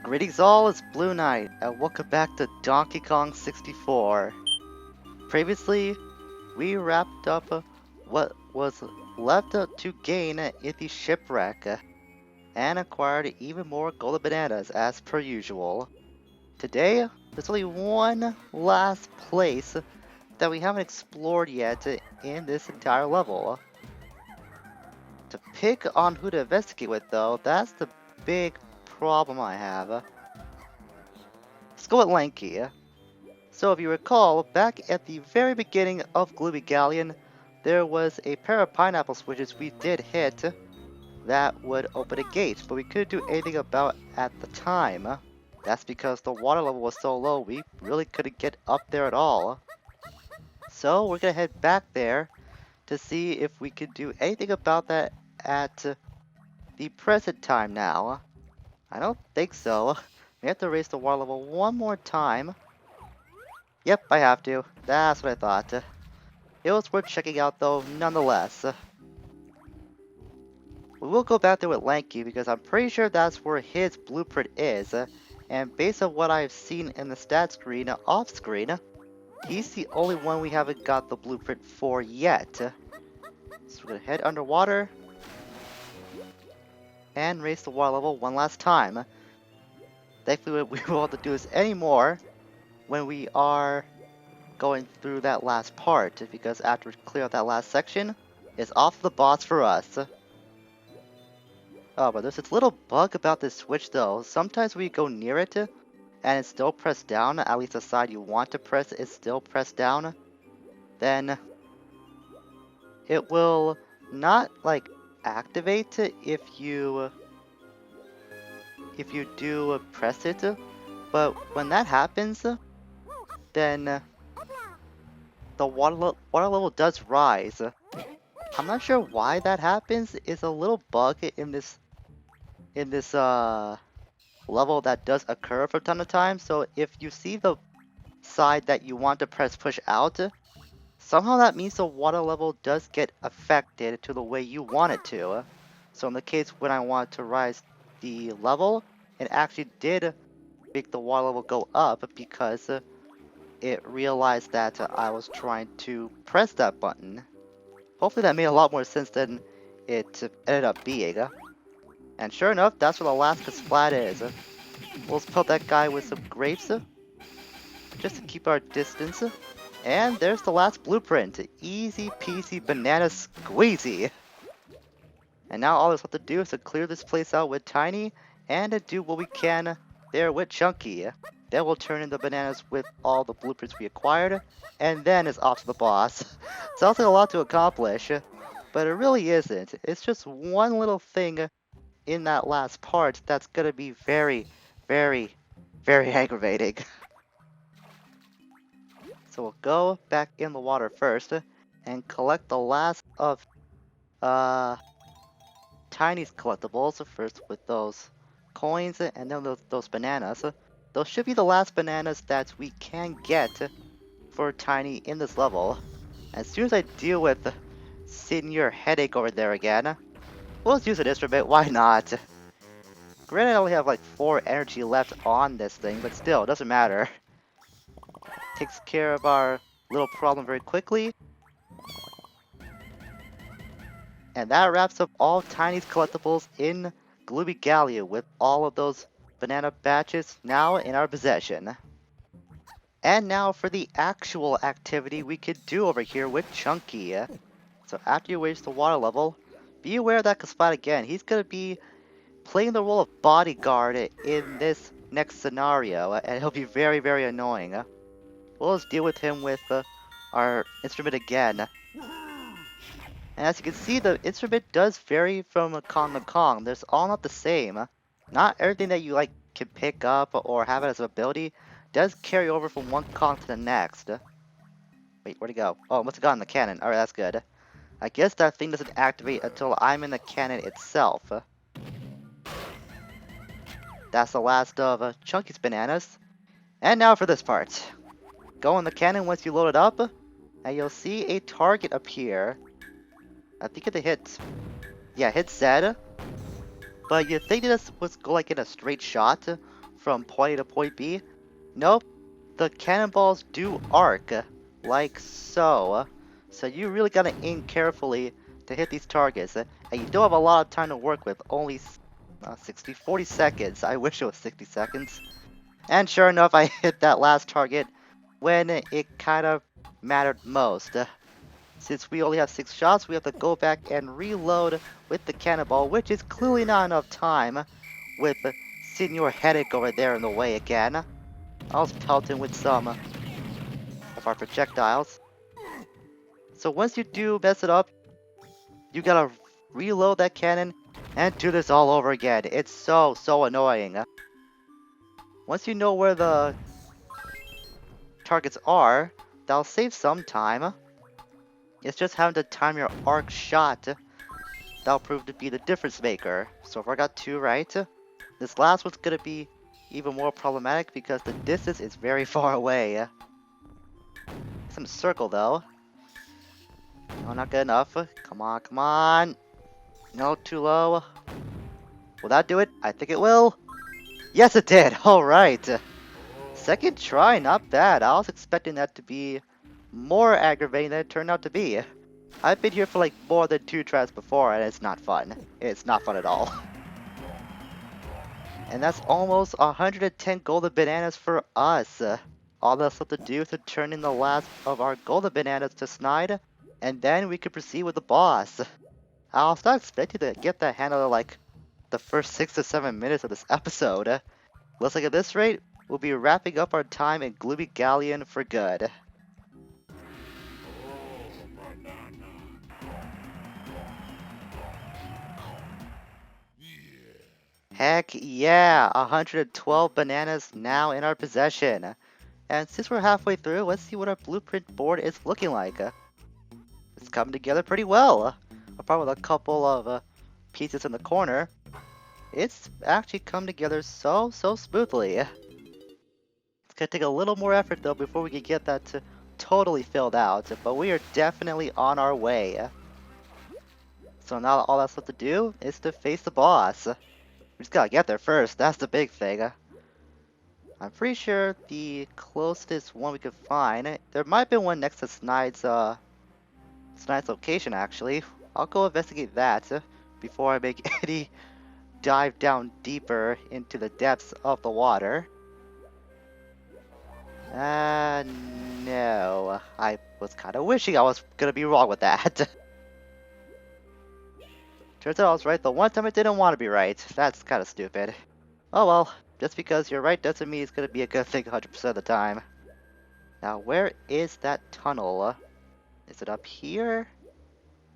Greetings all, it's Blue Knight, and welcome back to Donkey Kong 64. Previously, we wrapped up what was left to gain in the shipwreck, and acquired even more golden bananas as per usual. Today, there's only one last place that we haven't explored yet in this entire level. To pick on who to investigate with though, that's the big problem I have. Let's go with Lanky. So if you recall, back at the very beginning of Gloomy Galleon, there was a pair of pineapple switches we did hit that would open a gate, but we couldn't do anything about at the time. That's because the water level was so low, we really couldn't get up there at all. So we're gonna head back there to see if we could do anything about that at the present time now. I don't think so. We have to raise the water level one more time. Yep, I have to. That's what I thought. It was worth checking out though, nonetheless. We will go back there with Lanky because I'm pretty sure that's where his blueprint is. And based on what I've seen in the stat screen off screen, he's the only one we haven't got the blueprint for yet. So we're gonna head underwater and raise the water level one last time. Thankfully we won't have to do this anymore when we are going through that last part, because after we clear out that last section, it's off the boss for us. Oh, but there's this little bug about this switch though. Sometimes when you go near it, and it's still pressed down, at least the side you want to press is still pressed down, then it will not like activate if you do press it. But when that happens, then the water level does rise. I'm not sure why that happens. It's a little bug in this level that does occur from time to time. So if you see the side that you want to press push out, somehow that means the water level does get affected to the way you want it to. So in the case when I want to rise the level, it actually did make the water level go up because it realized that I was trying to press that button. Hopefully that made a lot more sense than it ended up being. And sure enough, that's where the last splat is. We'll pelt that guy with some grapes, just to keep our distance. And there's the last blueprint. Easy peasy banana squeezy. And now all there's left to do is to clear this place out with Tiny, and to do what we can there with Chunky. Then we'll turn in the bananas with all the blueprints we acquired, and then it's off to the boss. Sounds like a lot to accomplish, but it really isn't. It's just one little thing in that last part that's gonna be very, very, very aggravating. So we'll go back in the water first and collect the last of Tiny's collectibles first with those coins and then those bananas. Those should be the last bananas that we can get for Tiny in this level. As soon as I deal with Senior Headache over there again, we'll just use an instrument, why not? Granted I only have like 4 energy left on this thing, but still, it doesn't matter. Takes care of our little problem very quickly. And that wraps up all Tiny's collectibles in Gloomy Galleon with all of those banana batches now in our possession. And now for the actual activity we could do over here with Chunky. So after you raise the water level, be aware of that Kasplat again. He's going to be playing the role of bodyguard in this next scenario, and he'll be very, very annoying. We'll just deal with him with our instrument again. And as you can see, the instrument does vary from Kong to Kong. They're all not the same. Not everything that you like can pick up or have it as an ability does carry over from one Kong to the next. Wait, where'd he go? Oh, it must have gone in the cannon. Alright, that's good. I guess that thing doesn't activate until I'm in the cannon itself. That's the last of Chunky's bananas. And now for this part. Go in the cannon once you load it up, and you'll see a target appear. I think it hit, hit Z, but you think this was go like in a straight shot from point A to point B. Nope, the cannonballs do arc, like so. So you really gotta aim carefully to hit these targets, and you don't have a lot of time to work with, only 40 seconds. I wish it was 60 seconds. And sure enough, I hit that last target when it kind of mattered most. Since we only have 6 shots, we have to go back and reload with the cannonball, which is clearly not enough time with Senor Headache over there in the way again. I'll pelt him with some of our projectiles. So once you do mess it up, you gotta reload that cannon and do this all over again. It's so annoying. Once you know where the targets are, that'll save some time. It's just having to time your arc shot that'll prove to be the difference maker. So if I got 2 right, this last one's gonna be even more problematic because the distance is very far away. Some circle though. No, not good enough. Come on, come on. No, too low. Will that do it? I think it will. Yes, it did. Alright. Second try, not bad. I was expecting that to be more aggravating than it turned out to be. I've been here for like more than 2 tries before and it's not fun. It's not fun at all. And that's almost 110 golden bananas for us. All that's left to do is to turn in the last of our golden bananas to Snide, and then we could proceed with the boss. I was not expecting to get that handle like the first 6 to 7 minutes of this episode. Looks like at this rate, we'll be wrapping up our time in Gloomy Galleon for good. Heck yeah, 112 bananas now in our possession. And since we're halfway through, let's see what our blueprint board is looking like. It's coming together pretty well. Apart with a couple of pieces in the corner, it's actually come together so smoothly. It's gonna take a little more effort though before we can get that totally filled out, but we are definitely on our way. So now all that's left to do is to face the boss. We just gotta get there first, that's the big thing. I'm pretty sure the closest one we could find, there might be one next to Snide's location actually. I'll go investigate that before I make any dive down deeper into the depths of the water. No. I was kind of wishing I was gonna be wrong with that. Turns out I was right the one time I didn't want to be right. That's kind of stupid. Oh well, just because you're right doesn't mean it's gonna be a good thing 100% of the time. Now, where is that tunnel? Is it up here?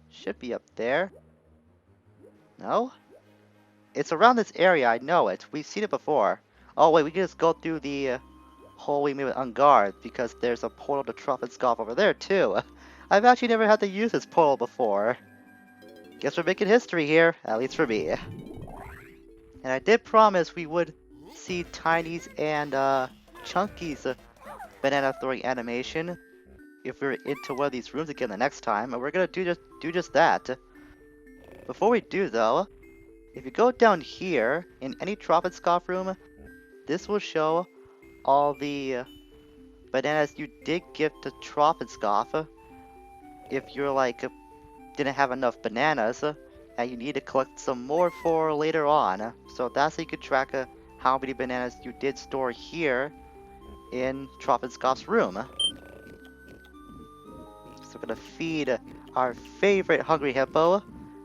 Should be up there. No? It's around this area, I know it. We've seen it before. Oh wait, we can just go through the hole we made with Unguard because there's a portal to Trophenscoff over there too. I've actually never had to use this portal before. Guess we're making history here, at least for me. And I did promise we would see Tiny's and Chunky's banana throwing animation if we were into one of these rooms again the next time, and we're gonna do just that. Before we do though, if you go down here in any Trophenscoff room, this will show all the bananas you did give to Trophenscoff. If you're like didn't have enough bananas and you need to collect some more for later on. So that's how you could track how many bananas you did store here in Trophenscoff's room. So we're gonna feed our favorite hungry hippo.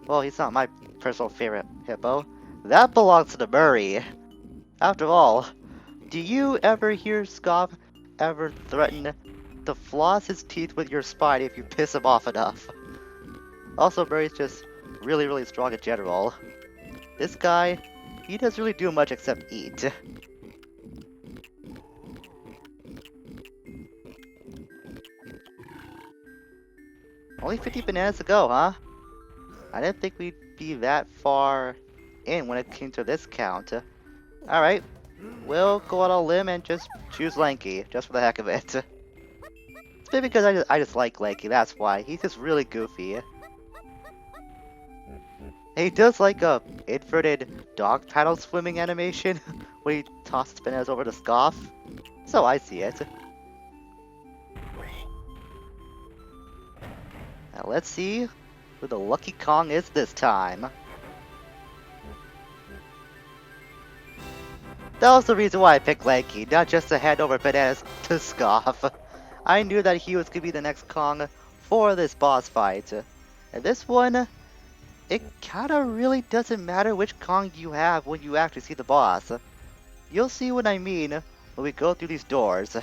Well, he's not my personal favorite hippo. That belongs to the Murray. After all, do you ever hear Scoff ever threaten to floss his teeth with your spine if you piss him off enough? Also, Murray's just really strong in general. This guy, he doesn't really do much except eat. Only 50 bananas to go, huh? I didn't think we'd be that far in when it came to this count. Alright, we'll go on a limb and just choose Lanky, just for the heck of it. It's maybe because I just like Lanky, that's why. He's just really goofy. He does like a inverted dog paddle swimming animation, when he tosses bananas over to scoff. So I see it. Now let's see who the lucky Kong is this time. That was the reason why I picked Lanky, not just to hand over bananas to Scoff. I knew that he was going to be the next Kong for this boss fight. And this one, it kinda really doesn't matter which Kong you have when you actually see the boss. You'll see what I mean when we go through these doors.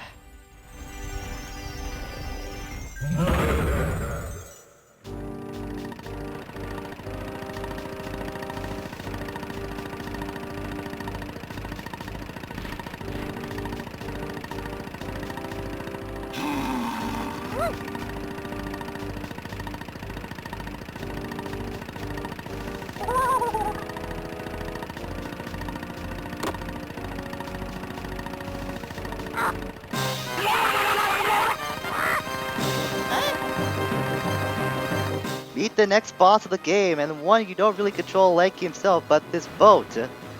Meet the next boss of the game, and one you don't really control like himself, but this boat.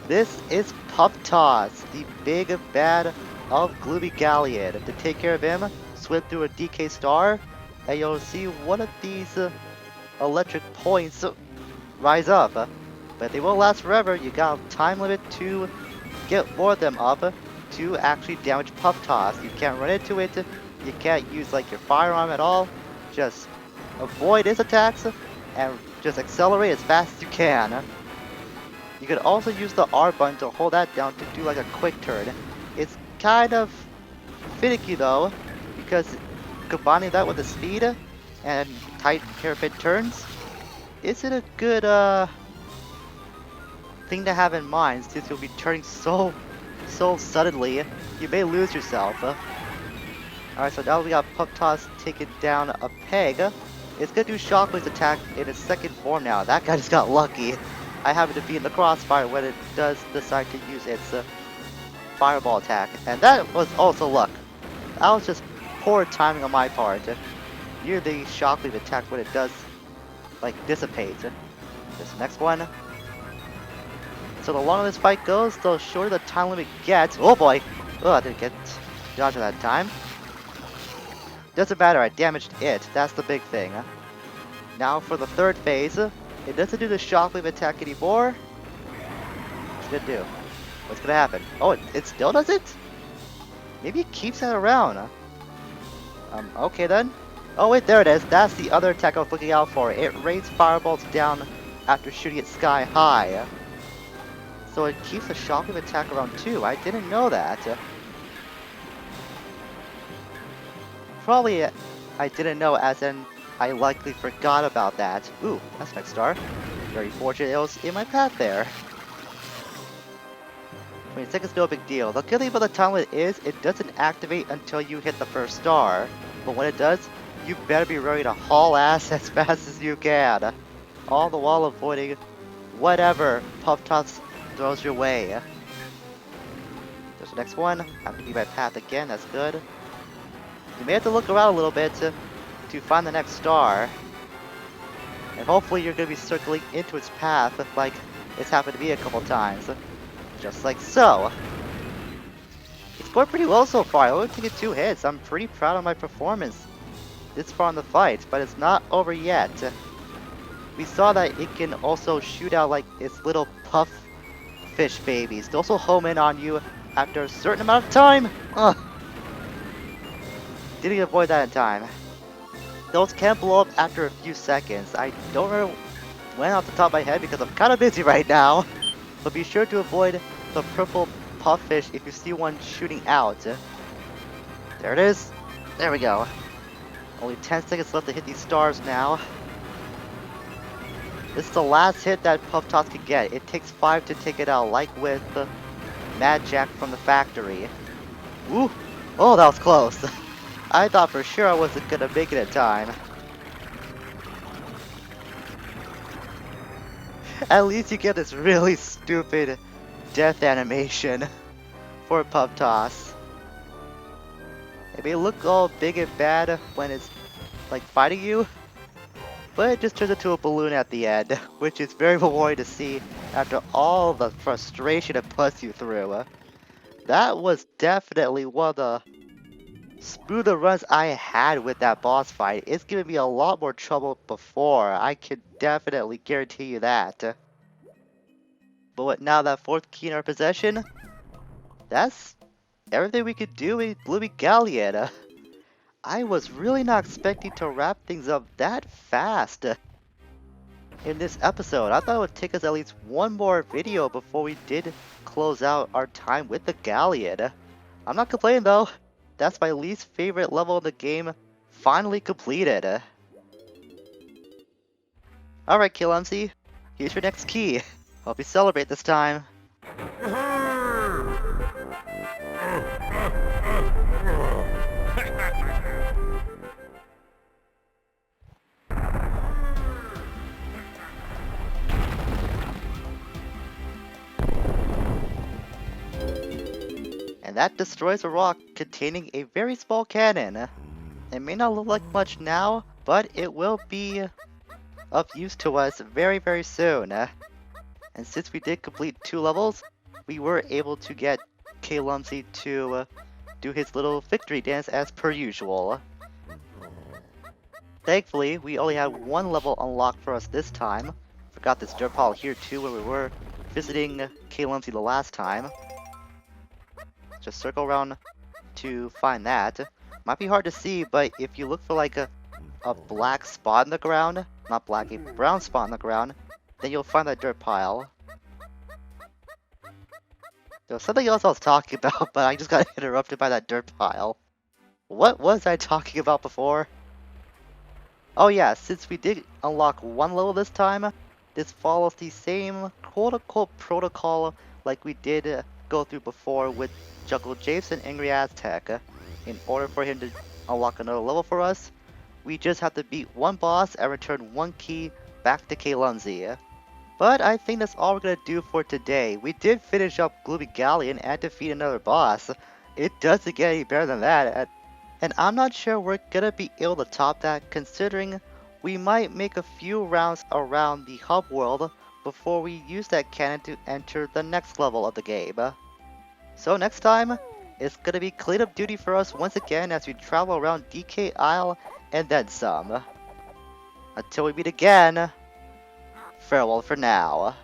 This is Puftoss, the big bad of Gloomy Galleon. To take care of him, swim through a DK star, and you'll see one of these electric points rise up. But they won't last forever. You got a time limit to get more of them up to actually damage Puftoss. You can't run into it. You can't use like your firearm at all. Just avoid his attacks and just accelerate as fast as you can. You could also use the R button to hold that down to do like a quick turn. It's kind of finicky though, because combining that with the speed and tight hairpin turns isn't a good thing to have in mind, since you'll be turning so suddenly you may lose yourself. Alright, so now we got Puftoss taking down a peg. It's gonna do Shockwave's attack in its second form now. That guy just got lucky. I happen to be in the crossfire when it does decide to use its fireball attack. And that was also luck. That was just poor timing on my part. Near the Shockwave attack when it does, like, dissipate. This next one. So the longer this fight goes, the shorter the time limit gets. Oh boy! Oh, I didn't get dodged that time. Doesn't matter, I damaged it. That's the big thing. Now for the third phase. It doesn't do the Shockwave attack anymore. What's it gonna do? What's gonna happen? Oh, it still does it? Maybe it keeps that around. Okay then. Oh wait, there it is. That's the other attack I was looking out for. It rains fireballs down after shooting it sky high. So it keeps the Shockwave attack around too. I didn't know that. Probably I didn't know, as in I likely forgot about that. Ooh, that's next star. Very fortunate it was in my path there. 20 seconds, no big deal. The good thing about the time limit is it doesn't activate until you hit the first star. But when it does, you better be ready to haul ass as fast as you can. All the while avoiding whatever Puftoss throws your way. There's the next one. Have to be my path again, that's good. You may have to look around a little bit to find the next star. And hopefully you're going to be circling into its path like it's happened to me a couple times. Just like so. It's going pretty well so far. I only taken 2 hits. I'm pretty proud of my performance this far in the fight, but it's not over yet. We saw that it can also shoot out like its little puff fish babies. They also home in on you after a certain amount of time. Ugh. Didn't avoid that in time. Those can blow up after a few seconds. I don't remember when off the top of my head because I'm kind of busy right now. But be sure to avoid the purple puffish if you see one shooting out. There it is. There we go. Only 10 seconds left to hit these stars now. This is the last hit that Puftoss can get. It takes 5 to take it out, like with Mad Jack from the factory. Ooh! Oh, that was close. I thought for sure I wasn't gonna make it in time. At least you get this really stupid death animation for Puftoss. It may look all big and bad when it's like fighting you, but it just turns into a balloon at the end, which is very rewarding to see after all the frustration it puts you through. That was definitely one of the smoother runs I had with that boss fight. It's given me a lot more trouble before. I can definitely guarantee you that. But what, now that fourth key in our possession, that's everything we could do with Gloomy Galleon. I was really not expecting to wrap things up that fast in this episode. I thought it would take us at least one more video before we did close out our time with the Galleon. I'm not complaining though. That's my least favorite level in the game finally completed. Alright, KLMC, here's your next key. Hope you celebrate this time. And that destroys a rock containing a very small cannon. It may not look like much now, but it will be of use to us very, very soon. And since we did complete 2 levels, we were able to get KLumsy to do his little victory dance as per usual. Thankfully, we only had 1 level unlocked for us this time. Forgot this dirt pile here too when we were visiting KLumsy the last time. Just circle around to find that. Might be hard to see, but if you look for like a black spot in the ground, not black, a brown spot in the ground, then you'll find that dirt pile. There was something else I was talking about, but I just got interrupted by that dirt pile. What was I talking about before? Oh yeah, since we did unlock 1 level this time, this follows the same quote-unquote protocol like we did go through before with Jungle Japes and Angry Aztec. In order for him to unlock another level for us, we just have to beat 1 boss and return 1 key back to KLumsy. But I think that's all we're gonna do for today. We did finish up Gloomy Galleon and defeat another boss. It doesn't get any better than that. And I'm not sure we're gonna be able to top that, considering we might make a few rounds around the hub world before we use that cannon to enter the next level of the game. So next time, it's gonna be cleanup duty for us once again as we travel around DK Isle and then some. Until we meet again, farewell for now.